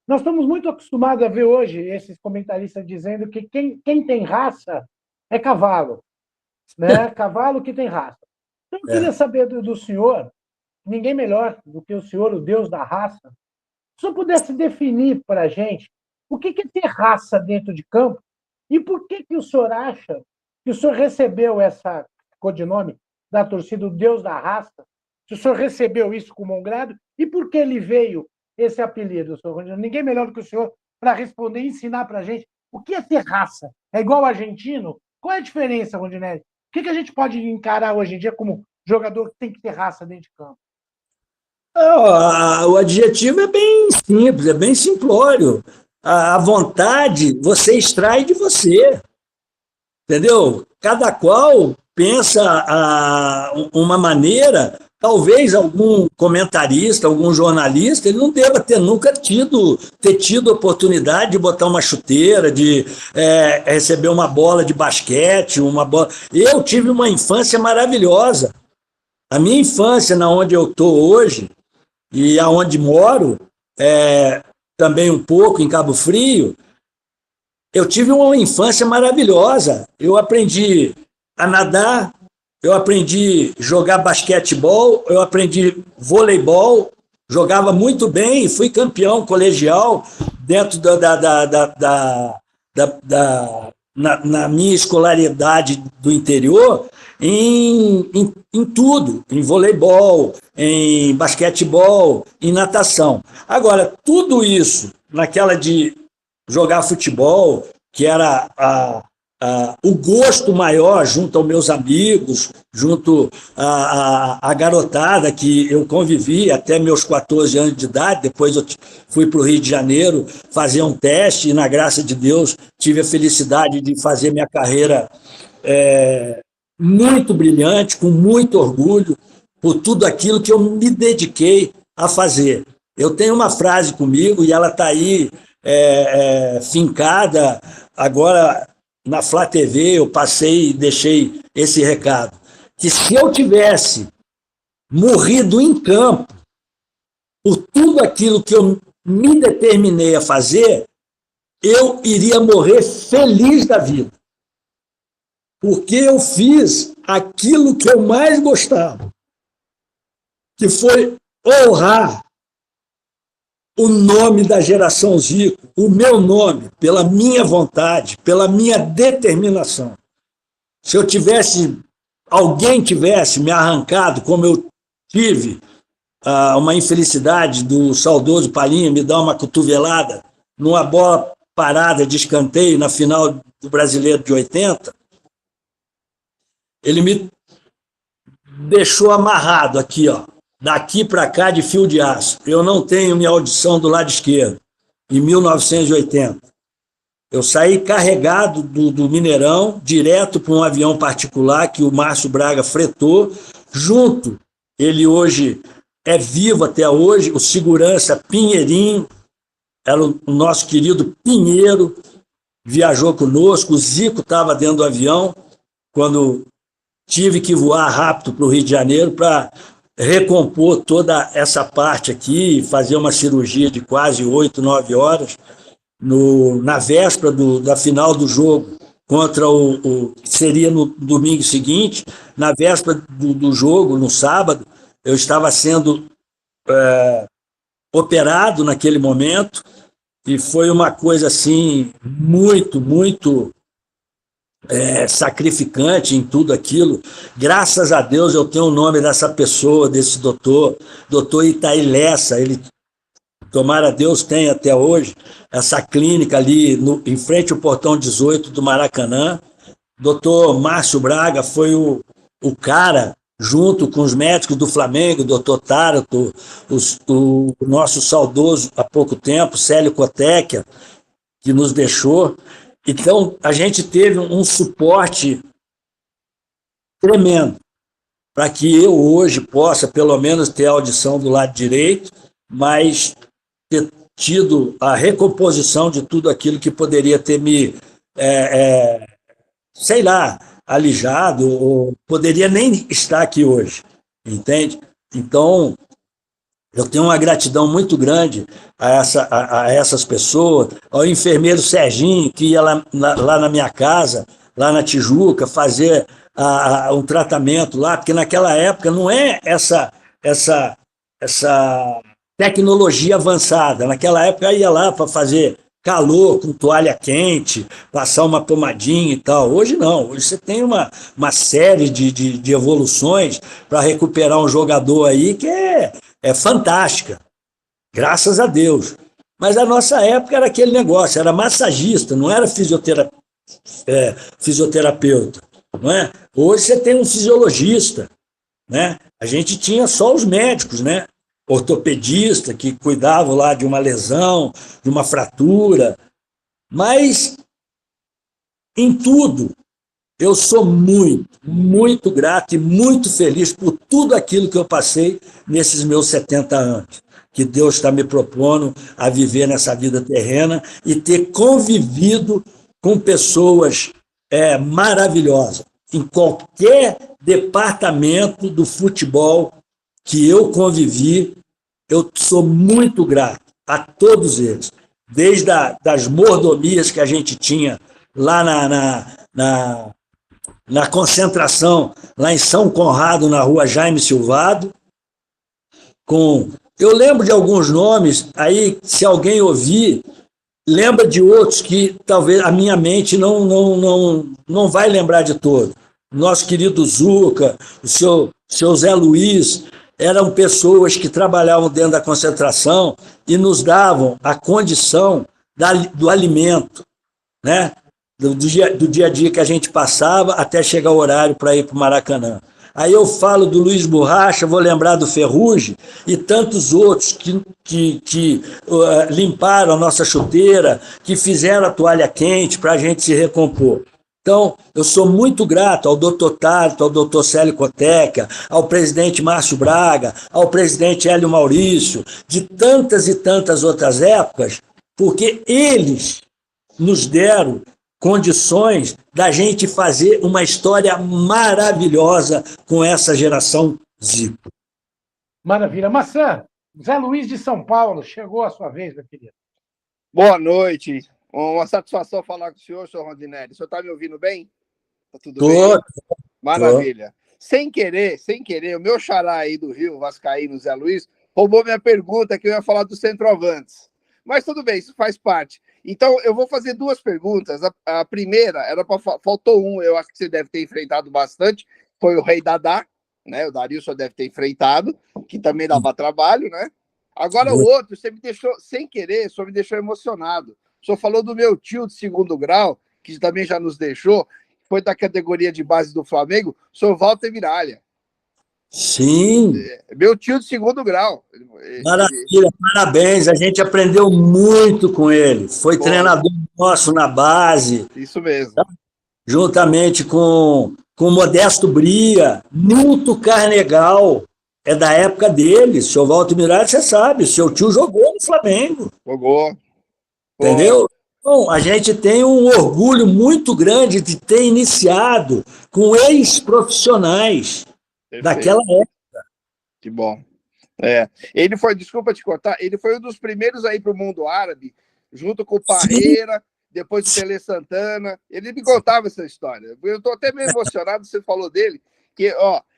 nós estamos muito acostumados a ver hoje esses comentaristas dizendo que quem tem raça é cavalo, né? Cavalo que tem raça. Então, eu queria saber do senhor, ninguém melhor do que o senhor, o Deus da raça, se o senhor pudesse definir para a gente o que é ter raça dentro de campo e por que o senhor acha que o senhor recebeu essa codinome da torcida, o Deus da raça, se o senhor recebeu isso com bom grado e por que ele veio esse apelido, senhor Rondinelli? Ninguém melhor do que o senhor para responder e ensinar para a gente o que é ter raça. É igual argentino? Qual é a diferença, Rondinelli? O que a gente pode encarar hoje em dia como jogador que tem que ter raça dentro de campo? O adjetivo é bem simples, é bem simplório. A vontade você extrai de você. Entendeu? Cada qual pensa uma maneira. Talvez algum comentarista, algum jornalista, ele não deva ter nunca ter tido oportunidade de botar uma chuteira, de receber uma bola de basquete, uma bola. Eu tive uma infância maravilhosa. A minha infância, na onde eu estou hoje, e aonde moro, também um pouco em Cabo Frio, eu tive uma infância maravilhosa. Eu aprendi a nadar, eu aprendi a jogar basquetebol, eu aprendi voleibol, jogava muito bem e fui campeão colegial dentro na minha escolaridade do interior, em tudo, em voleibol, em basquetebol, em natação. Agora, tudo isso, naquela de jogar futebol, que era o gosto maior junto aos meus amigos, junto à garotada que eu convivi até meus 14 anos de idade. Depois eu fui para o Rio de Janeiro fazer um teste e, na graça de Deus, tive a felicidade de fazer minha carreira muito brilhante, com muito orgulho, por tudo aquilo que eu me dediquei a fazer. Eu tenho uma frase comigo e ela está aí fincada agora na Flá TV. Eu passei e deixei esse recado, que se eu tivesse morrido em campo por tudo aquilo que eu me determinei a fazer, eu iria morrer feliz da vida, porque eu fiz aquilo que eu mais gostava, que foi honrar o nome da geração Zico, o meu nome, pela minha vontade, pela minha determinação. Se eu alguém tivesse me arrancado, como eu tive uma infelicidade do saudoso Palinha me dar uma cotovelada numa bola parada de escanteio na final do Brasileiro de 80, ele me deixou amarrado aqui, ó, daqui para cá de fio de aço. Eu não tenho minha audição do lado esquerdo, em 1980. Eu saí carregado do Mineirão, direto para um avião particular que o Márcio Braga fretou, junto, ele hoje é vivo até hoje, o segurança Pinheirinho, era o nosso querido Pinheiro, viajou conosco, o Zico estava dentro do avião, quando tive que voar rápido para o Rio de Janeiro para recompor toda essa parte aqui, fazer uma cirurgia de quase 8, 9 horas, na véspera da final do jogo, contra seria no domingo seguinte, na véspera do jogo, no sábado, eu estava sendo operado naquele momento, e foi uma coisa assim, muito, muito sacrificante em tudo aquilo. Graças a Deus eu tenho o nome dessa pessoa, desse doutor Itaí Lessa. Ele, tomara Deus, tem até hoje essa clínica ali em frente ao portão 18 do Maracanã. Doutor Márcio Braga foi o cara, junto com os médicos do Flamengo, doutor Tarato, o nosso saudoso há pouco tempo, Célio Cotecchia, que nos deixou. Então, a gente teve um suporte tremendo para que eu hoje possa, pelo menos, ter a audição do lado direito, mas ter tido a recomposição de tudo aquilo que poderia ter me, sei lá, alijado, ou poderia nem estar aqui hoje, entende? Então, eu tenho uma gratidão muito grande a essas pessoas, ao enfermeiro Serginho, que ia lá na minha casa, lá na Tijuca, fazer um tratamento lá, porque naquela época não é essa tecnologia avançada. Naquela época eu ia lá para fazer calor com toalha quente, passar uma pomadinha e tal. Hoje não, hoje você tem uma série de evoluções para recuperar um jogador aí que é fantástica, graças a Deus. Mas a nossa época era aquele negócio, era massagista, não era fisioterapeuta, não é? Hoje você tem um fisiologista, né? A gente tinha só os médicos, né? Ortopedista, que cuidavam lá de uma lesão, de uma fratura. Mas, em tudo, eu sou muito, muito grato e muito feliz por tudo aquilo que eu passei nesses meus 70 anos, que Deus está me propondo a viver nessa vida terrena e ter convivido com pessoas maravilhosas. Em qualquer departamento do futebol que eu convivi, eu sou muito grato a todos eles. desde das mordomias que a gente tinha lá na concentração, lá em São Conrado, na rua Jaime Silvado. Eu lembro de alguns nomes, aí, se alguém ouvir, lembra de outros que talvez a minha mente não vai lembrar de todos. Nosso querido Zuca, o seu Zé Luiz, eram pessoas que trabalhavam dentro da concentração e nos davam a condição do alimento, né? Do dia a dia que a gente passava até chegar o horário para ir para o Maracanã. Aí eu falo do Luiz Borracha, vou lembrar do Ferrugem e tantos outros que limparam a nossa chuteira, que fizeram a toalha quente para a gente se recompor. Então, eu sou muito grato ao doutor Tato, ao doutor Célio Coteca, ao presidente Márcio Braga, ao presidente Hélio Maurício, de tantas e tantas outras épocas, porque eles nos deram condições da gente fazer uma história maravilhosa com essa geração Zico. Maravilha. Maçã, Zé Luiz de São Paulo, chegou a sua vez, meu querido. Boa noite. Uma satisfação falar com o senhor Rondinelli. O senhor está me ouvindo bem? Tá tudo bem? Maravilha. Sem querer, o meu xará aí do Rio, vascaíno, Zé Luiz, roubou minha pergunta que eu ia falar dos centroavantes. Mas tudo bem, isso faz parte. Então, eu vou fazer duas perguntas. A primeira, faltou um, eu acho que você deve ter enfrentado bastante, foi o Rei Dadá, né? O Darilson deve ter enfrentado, que também dava trabalho, né? Agora, o outro, você me deixou, sem querer, só me deixou emocionado. O senhor falou do meu tio de 2º grau, que também já nos deixou, foi da categoria de base do Flamengo, o senhor Walter Miralha. Sim. Meu tio de 2º grau. Maravilha, parabéns. A gente aprendeu muito com ele. Foi treinador nosso na base. Isso mesmo. Juntamente com Modesto Bria, Nilton Carnegal. É da época dele. O senhor Walter Miralha, você sabe, seu tio jogou no Flamengo. Jogou. Entendeu? Bom, a gente tem um orgulho muito grande de ter iniciado com ex-profissionais daquela época. Que bom. Ele foi, desculpa te cortar, ele foi um dos primeiros a ir para o mundo árabe, junto com o Parreira, depois o Tele Santana. Ele me contava essa história. Eu estou até meio emocionado, você falou dele, que,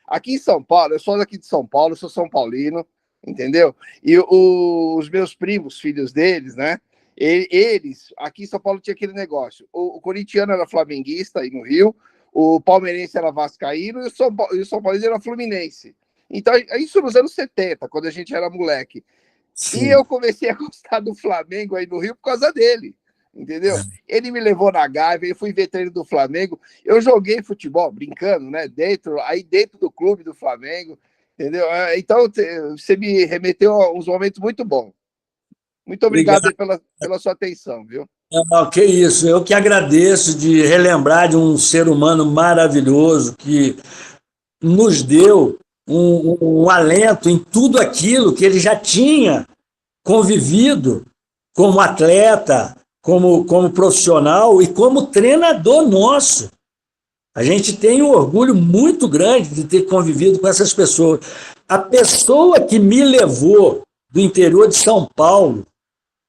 aqui em São Paulo, eu sou daqui de São Paulo, sou São Paulino, entendeu? E os meus primos, filhos deles, né? Eles, aqui em São Paulo tinha aquele negócio. O corintiano era flamenguista aí no Rio, o palmeirense era vascaíno e o São Paulino era fluminense. Então, isso nos anos 70, quando a gente era moleque. Sim. E eu comecei a gostar do Flamengo aí no Rio por causa dele, entendeu? Ele me levou na Gávea, eu fui ver treino do Flamengo. Eu joguei futebol, brincando, né? Dentro do clube do Flamengo, entendeu? Então, você me remeteu a uns momentos muito bons. Muito obrigado pela sua atenção, viu? Que isso, eu que agradeço de relembrar de um ser humano maravilhoso que nos deu um alento em tudo aquilo que ele já tinha convivido como atleta, como profissional e como treinador nosso. A gente tem um orgulho muito grande de ter convivido com essas pessoas. A pessoa que me levou do interior de São Paulo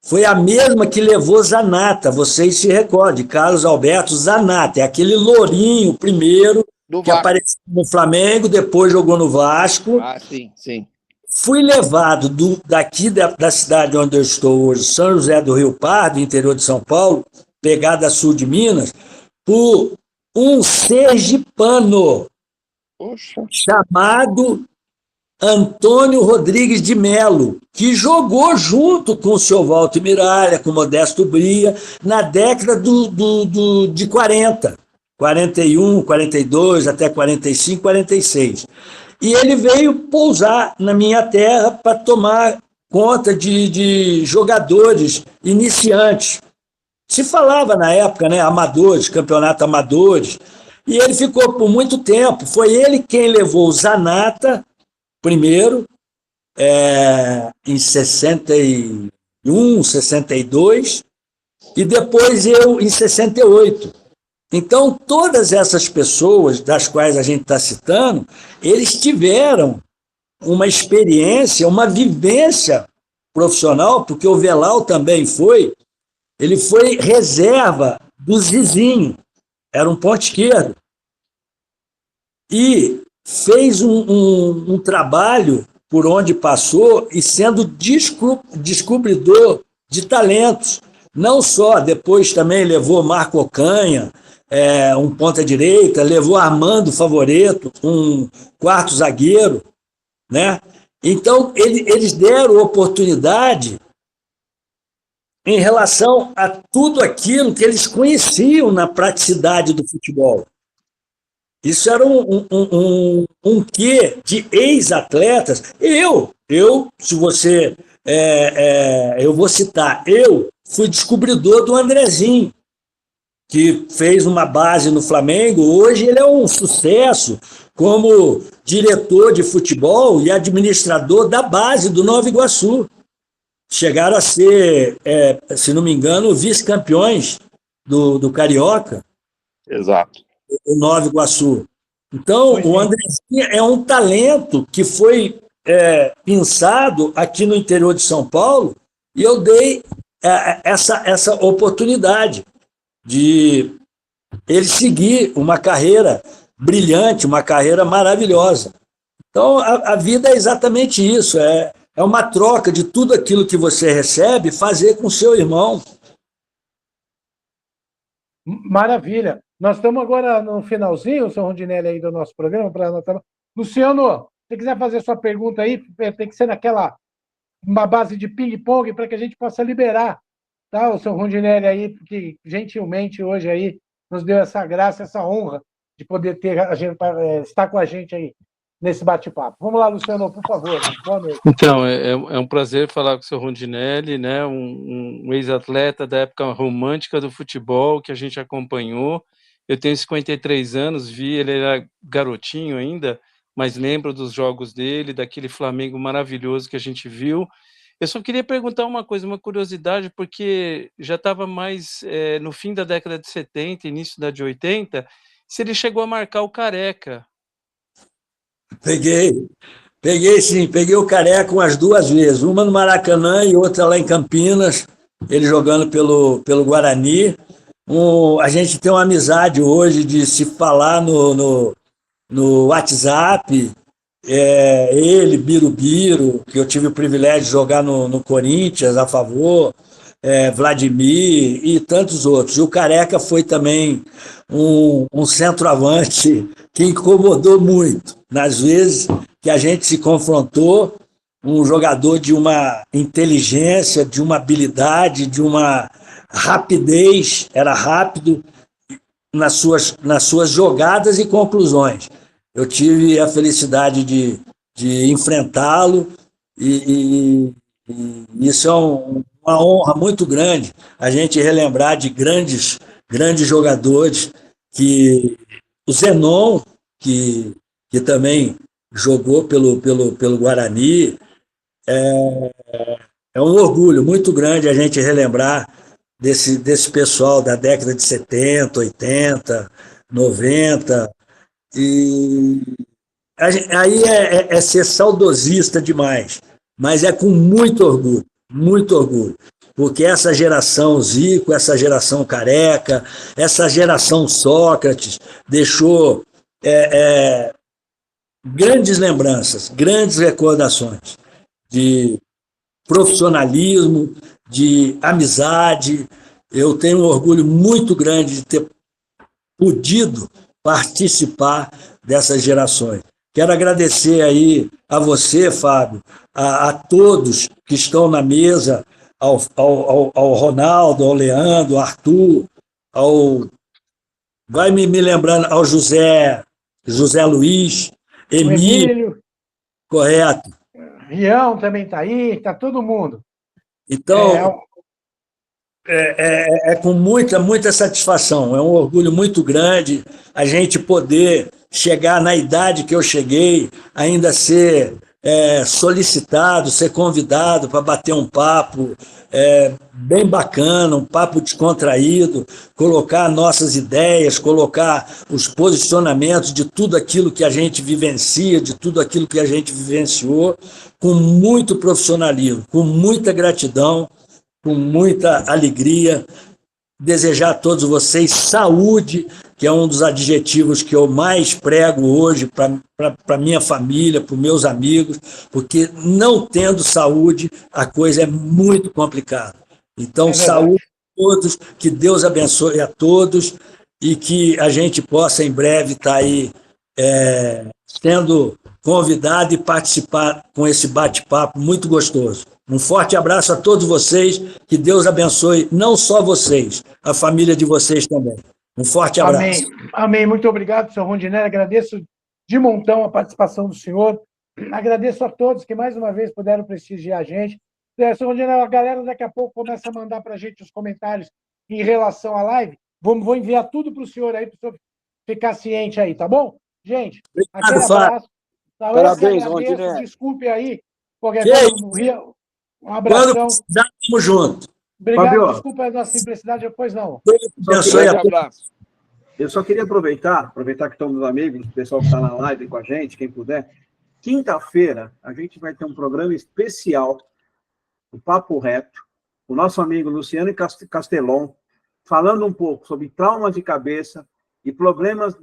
foi a mesma que levou Zanata, vocês se recordem, Carlos Alberto Zanata, é aquele lourinho primeiro que apareceu no Flamengo, depois jogou no Vasco. Sim. Fui levado daqui da cidade onde eu estou hoje, São José do Rio Pardo, interior de São Paulo, pegada sul de Minas, por um sergipano chamado Antônio Rodrigues de Melo, que jogou junto com o seu Walter Miralha, com o Modesto Bria, na década de 40, 41, 42, até 45, 46. E ele veio pousar na minha terra para tomar conta de jogadores iniciantes. Se falava na época, né, amadores, campeonato amadores, e ele ficou por muito tempo. Foi ele quem levou o Zanata, primeiro, em 61, 62, e depois eu em 68. Então, todas essas pessoas das quais a gente está citando, eles tiveram uma experiência, uma vivência profissional, porque o Velal também foi Ele foi reserva do Zizinho, era um ponta esquerdo. E fez um trabalho por onde passou e sendo descobridor de talentos. Não só, depois também levou Marco Ocanha, um ponta-direita, levou Armando Favoreto, um quarto zagueiro, né? Então, eles deram oportunidade em relação a tudo aquilo que eles conheciam na praticidade do futebol. Isso era um quê de ex-atletas. Se você... eu vou citar, eu fui descobridor do Andrezinho, que fez uma base no Flamengo. Hoje ele é um sucesso como diretor de futebol e administrador da base do Nova Iguaçu. Chegaram a ser, se não me engano, vice-campeões do Carioca. Exato. O Nova Iguaçu. Então, o Andrezinho é um talento que foi pensado aqui no interior de São Paulo, e eu dei essa oportunidade de ele seguir uma carreira brilhante, uma carreira maravilhosa. Então, a vida é exatamente isso, é uma troca de tudo aquilo que você recebe, fazer com seu irmão. Maravilha. Nós estamos agora no finalzinho, seu Rondinelli, aí do nosso programa, para anotar. Luciano, se você quiser fazer sua pergunta aí, tem que ser uma base de ping-pong para que a gente possa liberar, tá? O seu Rondinelli aí, que gentilmente hoje aí nos deu essa graça, essa honra de poder ter estar com a gente aí nesse bate-papo. Vamos lá, Luciano, por favor. Boa noite. Então, é um prazer falar com o seu Rondinelli, né? Um ex-atleta da época romântica do futebol que a gente acompanhou. Eu tenho 53 anos, ele era garotinho ainda, mas lembro dos jogos dele, daquele Flamengo maravilhoso que a gente viu. Eu só queria perguntar uma coisa, uma curiosidade, porque já estava mais no fim da década de 70, início da de 80, se ele chegou a marcar o Careca. Peguei sim, peguei o Careca umas 2 vezes, uma no Maracanã e outra lá em Campinas, ele jogando pelo Guarani. A gente tem uma amizade hoje de se falar no WhatsApp, ele, Birubiru, que eu tive o privilégio de jogar no Corinthians a favor, Vladimir e tantos outros. E o Careca foi também um centroavante que incomodou muito nas vezes que a gente se confrontou, um jogador de uma inteligência, de uma habilidade, de uma rapidez, era rápido nas suas jogadas e conclusões. Eu tive a felicidade de enfrentá-lo e isso é uma honra muito grande, a gente relembrar de grandes jogadores, que o Zenon, que também jogou pelo Guarani. É um orgulho muito grande a gente relembrar desse pessoal da década de 70, 80, 90, e aí é ser saudosista demais, mas é com muito orgulho, porque essa geração Zico, essa geração Careca, essa geração Sócrates deixou grandes lembranças, grandes recordações de profissionalismo, de amizade. Eu tenho um orgulho muito grande de ter podido participar dessas gerações. Quero agradecer aí a você, Fábio, a todos que estão na mesa, ao Ronaldo, ao Leandro, ao Arthur, vai me lembrando, ao José Luiz, Emílio, correto. Rião também está aí, está todo mundo. Então, é com muita satisfação, é um orgulho muito grande a gente poder chegar na idade que eu cheguei, ainda ser solicitado, ser convidado para bater um papo bem bacana, um papo descontraído, colocar nossas ideias, colocar os posicionamentos de tudo aquilo que a gente vivencia, de tudo aquilo que a gente vivenciou, com muito profissionalismo, com muita gratidão, com muita alegria. Desejar a todos vocês saúde, que é um dos adjetivos que eu mais prego hoje para minha família, para os meus amigos, porque não tendo saúde, a coisa é muito complicada. Então, saúde a todos, que Deus abençoe a todos e que a gente possa, em breve, estar aí sendo convidado e participar com esse bate-papo muito gostoso. Um forte abraço a todos vocês, que Deus abençoe não só vocês, a família de vocês também. Um forte abraço. Amém. Amém. Muito obrigado, senhor Rondinelli. Agradeço de montão a participação do senhor. Agradeço a todos que mais uma vez puderam prestigiar a gente. Senhor Rondinelli, a galera daqui a pouco começa a mandar para a gente os comentários em relação à live. Vou enviar tudo para o senhor aí, para o senhor ficar ciente aí, tá bom? Gente, aquele abraço. Parabéns, Rondinelli. Desculpe aí, qualquer coisa. Um abração. Quando precisar, estamos juntos. Obrigado, Fabio, desculpa a nossa simplicidade, depois não. Eu só queria aproveitar que estão meus amigos, o pessoal que está na live com a gente, quem puder. Quinta-feira, a gente vai ter um programa especial, o Papo Reto, o nosso amigo Luciano Castelon, falando um pouco sobre traumas de cabeça e problemas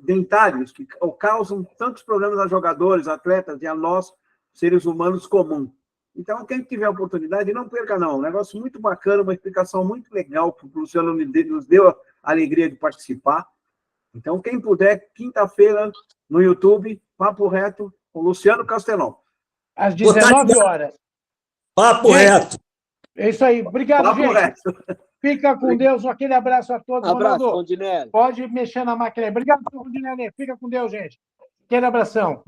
dentários que causam tantos problemas a jogadores, atletas e a nós, seres humanos comuns. Então, quem tiver a oportunidade, não perca, não. Um negócio muito bacana, uma explicação muito legal, que o Luciano nos deu a alegria de participar. Então, quem puder, quinta-feira, no YouTube, Papo Reto, com Luciano Castelão. Às 19 horas. Papo Reto. É isso aí. Obrigado, Papo gente. Reto. Fica com Deus. Aquele abraço a todos. Abraço, Rondinelli. Pode mexer na máquina aí. Obrigado, Rondinelli. Fica com Deus, gente. Aquele abração.